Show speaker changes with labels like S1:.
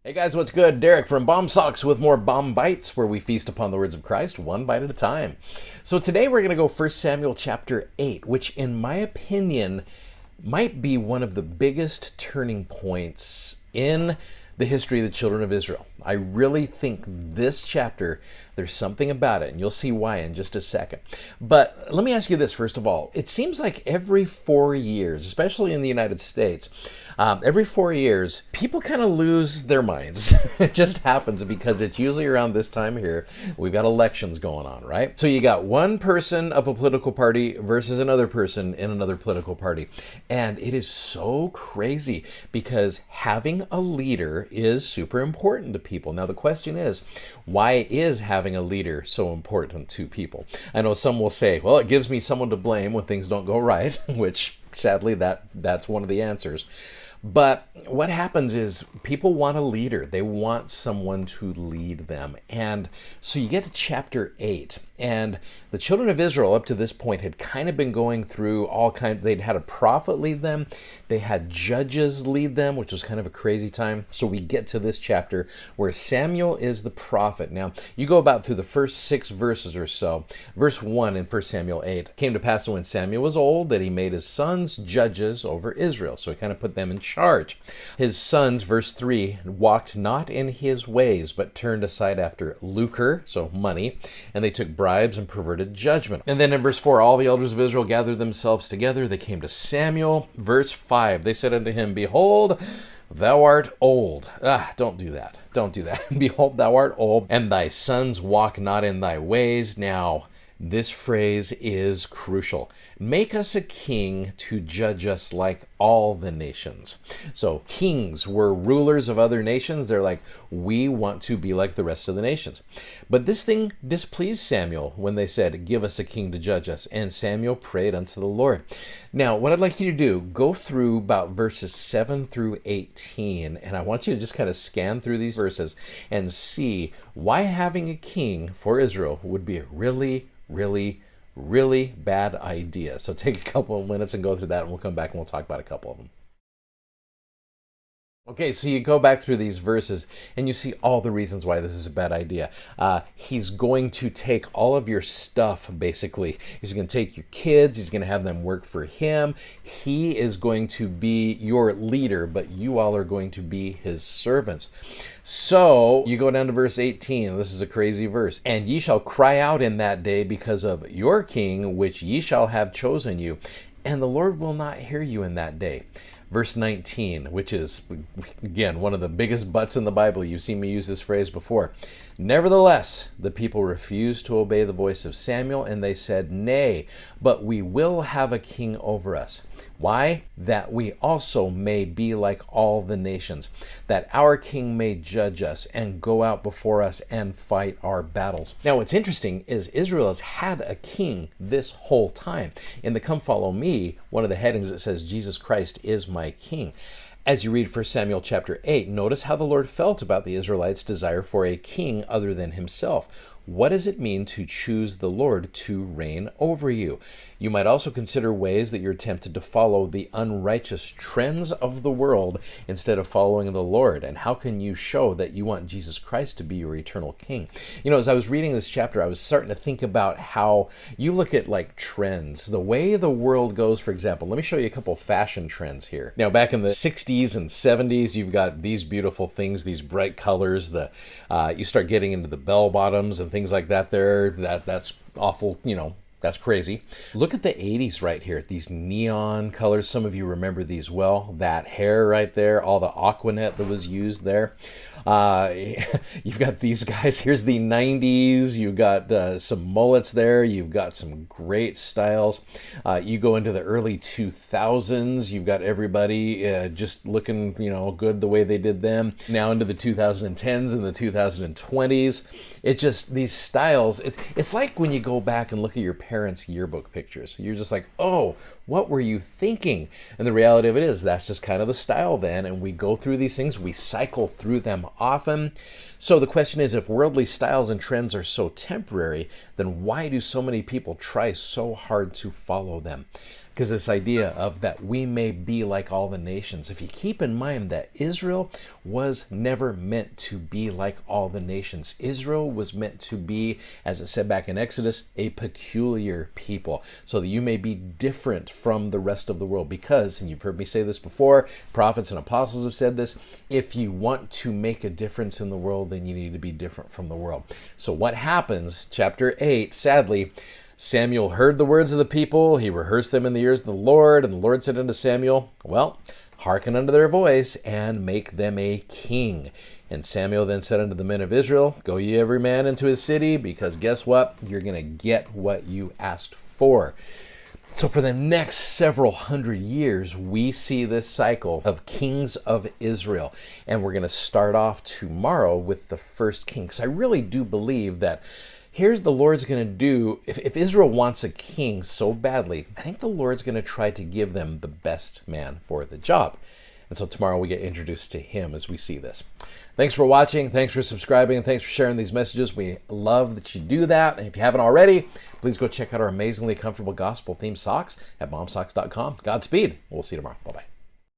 S1: Hey guys, what's good? Derek from Bomb Socks with more Bomb Bites, where we feast upon the words of Christ one bite at a time. So today we're going to go 1 Samuel chapter 8, which in my opinion might be one of the biggest turning points in the history of the children of Israel. I really think this chapter, there's something about it, and you'll see why in just a second. But let me ask you this first of all. It seems like every 4 years, especially in the United States, every 4 years, people kind of lose their minds. It just happens because it's usually around this time here. We've got elections going on, right? So you got one person of a political party versus another person in another political party. And it is so crazy because having a leader is super important to people. Now, the question is, why is having a leader so important to people? I know some will say, well, it gives me someone to blame when things don't go right, which sadly that's one of the answers. But what happens is people want a leader. They want someone to lead them. And so you get to chapter 8, and the children of Israel up to this point had kind of been going through they'd had a prophet lead them. They had judges lead them, which was kind of a crazy time. So we get to this chapter where Samuel is the prophet. Now, you go about through the first 6 verses or so. Verse 1 in 1 Samuel 8, "It came to pass when Samuel was old that he made his sons judges over Israel." So he kind of put them in charge. His sons, verse 3, walked not in his ways, but turned aside after lucre, so money, and they took bribes and perverted judgment. And then in verse 4, all the elders of Israel gathered themselves together. They came to Samuel. Verse 5, they said unto him, "Behold, thou art old." Don't do that. Don't do that. "Behold, thou art old, and thy sons walk not in thy ways." Now, this phrase is crucial. "Make us a king to judge us like all the nations." So kings were rulers of other nations. They're like, we want to be like the rest of the nations. But this thing displeased Samuel when they said, "Give us a king to judge us." And Samuel prayed unto the Lord. Now, what I'd like you to do, go through about verses 7 through 18, and I want you to just kind of scan through these verses and see why having a king for Israel would be a really bad idea. So take a couple of minutes and go through that, and we'll come back and we'll talk about a couple of them. Okay, so you go back through these verses and you see all the reasons why this is a bad idea. He's going to take all of your stuff, basically. He's going to take your kids. He's going to have them work for him. He is going to be your leader, but you all are going to be his servants. So you go down to verse 18. This is a crazy verse. "And ye shall cry out in that day because of your king, which ye shall have chosen you. And the Lord will not hear you in that day." Verse 19, which is, again, one of the biggest buts in the Bible. You've seen me use this phrase before. "Nevertheless, the people refused to obey the voice of Samuel, and they said, Nay, but we will have a king over us. Why? That we also may be like all the nations, that our king may judge us and go out before us and fight our battles." Now, what's interesting is Israel has had a king this whole time. In the Come Follow Me, one of the headings, it says, "Jesus Christ is my king." As you read 1 Samuel chapter 8, notice how the Lord felt about the Israelites' desire for a king other than himself. What does it mean to choose the Lord to reign over you? You might also consider ways that you're tempted to follow the unrighteous trends of the world instead of following the Lord. And how can you show that you want Jesus Christ to be your eternal king? You know, as I was reading this chapter, I was starting to think about how you look at like trends, the way the world goes. For example, let me show you a couple fashion trends here. Now, back in the 60s and 70s, you've got these beautiful things, these bright colors. You start getting into the bell bottoms and things like that there. That's awful, that's crazy. Look at the 80s right here, these neon colors. Some of you remember these well. That hair right there, all the Aquanet that was used there. You've got these guys. Here's the 90s. You've got some mullets there. You've got some great styles. You go into the early 2000s. You've got everybody just looking, good the way they did them. Now into the 2010s and the 2020s. These styles, it's like when you go back and look at your parents' yearbook pictures. You're just like, oh, what were you thinking? And the reality of it is that's just kind of the style then. And we go through these things. We cycle through them often. So the question is, if worldly styles and trends are so temporary, then why do so many people try so hard to follow them? because this idea of that we may be like all the nations. If you keep in mind that Israel was never meant to be like all the nations. Israel was meant to be, as it said back in Exodus, a peculiar people, so that you may be different from the rest of the world. Because, and you've heard me say this before, prophets and apostles have said this, if you want to make a difference in the world, then you need to be different from the world. So what happens, chapter 8, sadly, Samuel heard the words of the people, he rehearsed them in the ears of the Lord, and the Lord said unto Samuel, well, hearken unto their voice, and make them a king. And Samuel then said unto the men of Israel, go ye every man into his city, because guess what? You're going to get what you asked for. So for the next several hundred years, we see this cycle of kings of Israel. And we're going to start off tomorrow with the first king. Because I really do believe that here's the Lord's going to do, if Israel wants a king so badly, I think the Lord's going to try to give them the best man for the job. And so tomorrow we get introduced to him as we see this. Thanks for watching. Thanks for subscribing. And thanks for sharing these messages. We love that you do that. And if you haven't already, please go check out our amazingly comfortable gospel themed socks at BOM-BITES.com. Godspeed. We'll see you tomorrow. Bye-bye.